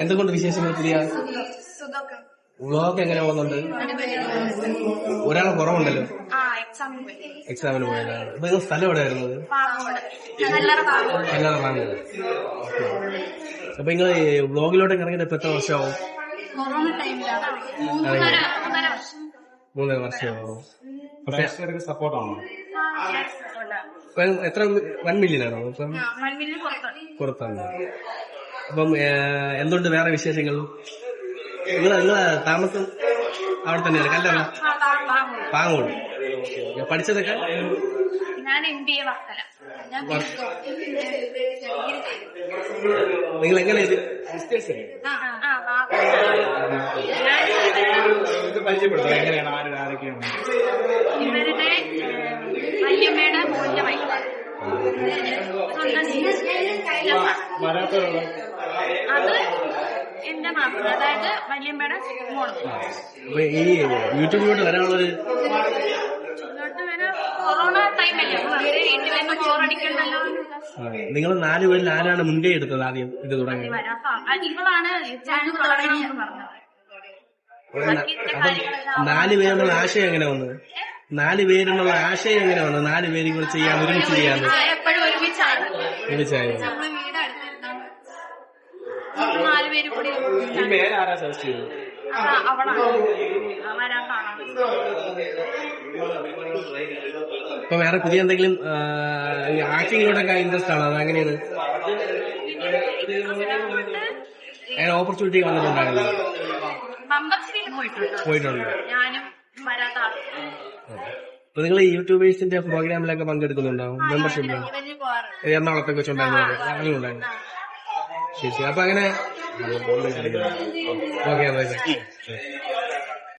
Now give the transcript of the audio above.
എന്തുകൊണ്ട് വിശേഷങ്ങൾ പുതിയ വ്ളോഗ് എങ്ങനെ പോകുന്നുണ്ട്? ഒരാളെ കുറവുണ്ടല്ലോ, എക്സാമിന് പോയതാണ്. അപ്പൊ നിങ്ങൾ സ്ഥലം എവിടെ വരുന്നത്? കല്ലാറങ്ങാട്. അപ്പൊ നിങ്ങൾ വ്ളോഗിലോട്ട് ഇറങ്ങിയിട്ട് ഇപ്പൊ എത്ര വർഷമാവും? 3 വർഷമാവും. സപ്പോർട്ടാണോ? എത്ര 1 മില്യനാണോ? ഇപ്പം പുറത്താണ്. അപ്പം എന്തുകൊണ്ട് വേറെ വിശേഷങ്ങൾ? നിങ്ങളെ താമസം അവിടെ തന്നെയാണ്, കല്ലറ പാങ്ങോട്. പഠിച്ചതൊക്കെ? നിങ്ങൾ എങ്ങനെ പരിചയപ്പെടുത്തുക? എങ്ങനെയാണ്, ആരൊക്കെയാണ്? ഇവരുടെ വല്യമ്മയുടെ മോന്റെ വൈഫ്, അത് എന്റെ മാസം, അതായത് വല്യമ്മയുടെ മോള്. ഈ യൂട്യൂബിലോട്ട് വരാനുള്ളൊരു കൊറോണ ടൈമല്ലേ, വെറുതെ വീട്ടിൽ വരുന്ന ബോറടിക്കണ്ടല്ലോ. നിങ്ങൾ 4 പേരിൽ ആരാണ് മുൻകൈ എടുത്തത് ആദ്യം ഇത് തുടങ്ങി? ഇവളാണ് ചാനൽ തുടങ്ങണമെന്ന് പറഞ്ഞത്. 4 പേരെന്നുള്ള ആശയം എങ്ങനെ വന്നത്? 4 പേരെന്നുള്ള ആശയം എങ്ങനെ വന്നത്? 4 പേര് കൂടെ ചെയ്യാൻ, ഒരുമിച്ച് ചെയ്യാന്ന് എപ്പോഴും ഒരുമിച്ചായിരുന്നു. 4 പേര് കൂടി. ഈ പേര് ആരാ സജസ്റ്റ് ചെയ്തത്? അവളാണ് വരാൻ കാണാൻ. ഇപ്പൊ വേറെ പുതിയ എന്തെങ്കിലും ആക്ടിങ്ങിലോട്ടൊക്കെ ഇൻട്രസ്റ്റ് ആണോ? അത് അങ്ങനെയാണ് ഓപ്പർച്യൂണിറ്റി വന്നിട്ടുണ്ടായിരുന്നു? പോയിട്ടുണ്ട്. ഞാനും വരാത്ത ആള്. അപ്പൊ നിങ്ങൾ യൂട്യൂബേഴ്സിന്റെ പ്രോഗ്രാമിലൊക്കെ പങ്കെടുക്കുന്നുണ്ടാവും? മെമ്പർഷിപ്പ് എറണാകുളത്തൊക്കെ വെച്ചുണ്ടായിരുന്നു, അങ്ങനെ ഉണ്ടായിരുന്നു. ശരി. അപ്പൊ അങ്ങനെ ഓക്കെ.